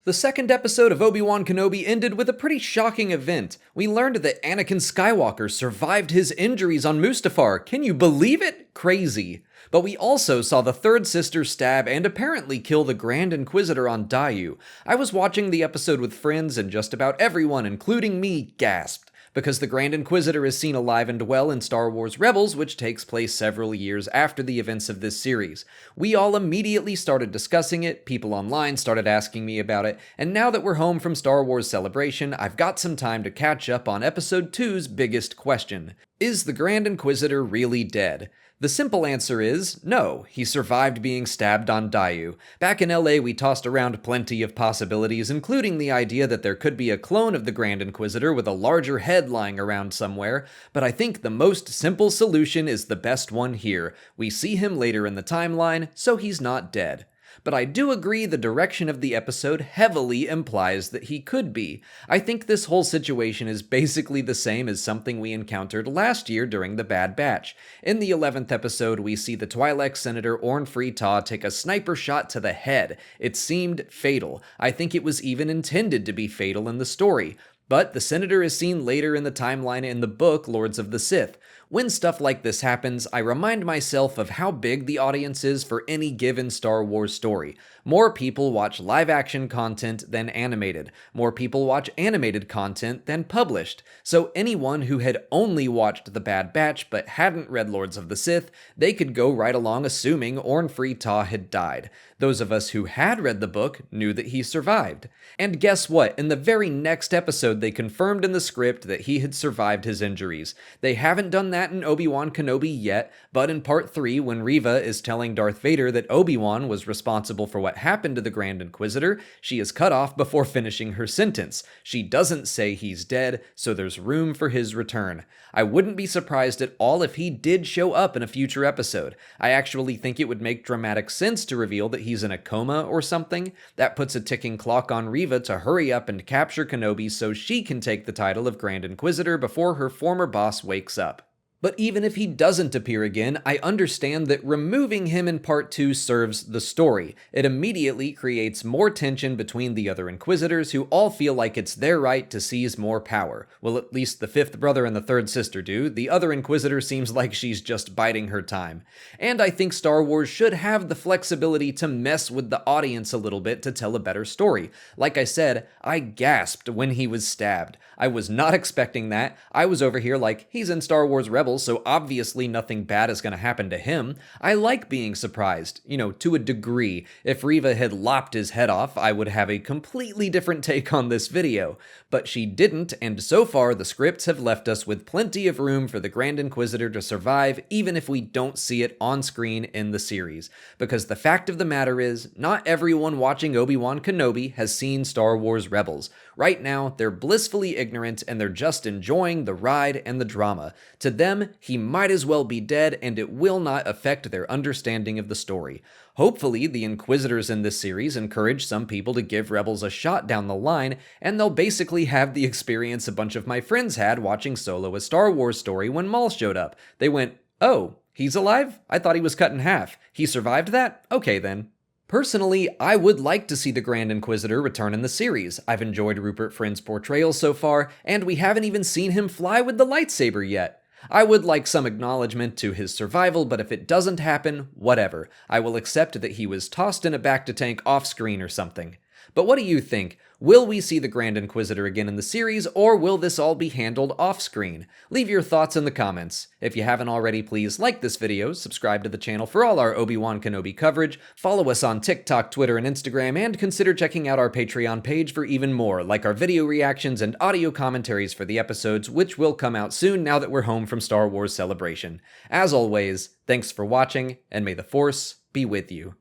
The second episode of Obi-Wan Kenobi ended with a pretty shocking event. We learned that Anakin Skywalker survived his injuries on Mustafar. Can you believe it? Crazy. But we also saw the third sister stab and apparently kill the Grand Inquisitor on Daiyu. I was watching the episode with friends and just about everyone, including me, gasped, because the Grand Inquisitor is seen alive and well in Star Wars Rebels, which takes place several years after the events of this series. We all immediately started discussing it, people online started asking me about it, and now that we're home from Star Wars Celebration, I've got some time to catch up on Episode 2's biggest question. Is the Grand Inquisitor really dead? The simple answer is no, he survived being stabbed on Daiyu. Back in LA, we tossed around plenty of possibilities, including the idea that there could be a clone of the Grand Inquisitor with a larger head lying around somewhere, but I think the most simple solution is the best one here. We see him later in the timeline, so he's not dead. But I do agree the direction of the episode heavily implies that he could be. I think this whole situation is basically the same as something we encountered last year during the Bad Batch. In the 11th episode, we see the Twi'lek Senator Orn Free Taa take a sniper shot to the head. It seemed fatal. I think it was even intended to be fatal in the story. But the Senator is seen later in the timeline in the book Lords of the Sith. When stuff like this happens, I remind myself of how big the audience is for any given Star Wars story. More people watch live-action content than animated. More people watch animated content than published. So anyone who had only watched The Bad Batch but hadn't read Lords of the Sith, they could go right along assuming Orn Free Taa had died. Those of us who had read the book knew that he survived. And guess what? In the very next episode, they confirmed in the script that he had survived his injuries. They haven't done that in Obi-Wan Kenobi yet, but in Part 3, when Reva is telling Darth Vader that Obi-Wan was responsible for what happened to the Grand Inquisitor, she is cut off before finishing her sentence. She doesn't say he's dead, so there's room for his return. I wouldn't be surprised at all if he did show up in a future episode. I actually think it would make dramatic sense to reveal that he's in a coma or something. That puts a ticking clock on Reva to hurry up and capture Kenobi so she can take the title of Grand Inquisitor before her former boss wakes up. But even if he doesn't appear again, I understand that removing him in Part 2 serves the story. It immediately creates more tension between the other Inquisitors who all feel like it's their right to seize more power. Well, at least the fifth brother and the third sister do. The other Inquisitor seems like she's just biding her time. And I think Star Wars should have the flexibility to mess with the audience a little bit to tell a better story. Like I said, I gasped when he was stabbed. I was not expecting that. I was over here like, he's in Star Wars Rebels, so obviously nothing bad is going to happen to him. I like being surprised, to a degree. If Reva had lopped his head off, I would have a completely different take on this video. But she didn't, and so far the scripts have left us with plenty of room for the Grand Inquisitor to survive, even if we don't see it on screen in the series. Because the fact of the matter is, not everyone watching Obi-Wan Kenobi has seen Star Wars Rebels. Right now, they're blissfully ignorant and they're just enjoying the ride and the drama. To them, he might as well be dead and it will not affect their understanding of the story. Hopefully, the Inquisitors in this series encourage some people to give Rebels a shot down the line, and they'll basically have the experience a bunch of my friends had watching Solo: A Star Wars Story when Maul showed up. They went, "Oh, he's alive? I thought he was cut in half. He survived that? Okay then." Personally, I would like to see the Grand Inquisitor return in the series. I've enjoyed Rupert Friend's portrayal so far, and we haven't even seen him fly with the lightsaber yet. I would like some acknowledgement to his survival, but if it doesn't happen, whatever. I will accept that he was tossed in a bacta-tank off-screen or something. But what do you think? Will we see the Grand Inquisitor again in the series, or will this all be handled off-screen? Leave your thoughts in the comments. If you haven't already, please like this video, subscribe to the channel for all our Obi-Wan Kenobi coverage, follow us on TikTok, Twitter, and Instagram, and consider checking out our Patreon page for even more, like our video reactions and audio commentaries for the episodes, which will come out soon now that we're home from Star Wars Celebration. As always, thanks for watching, and may the Force be with you.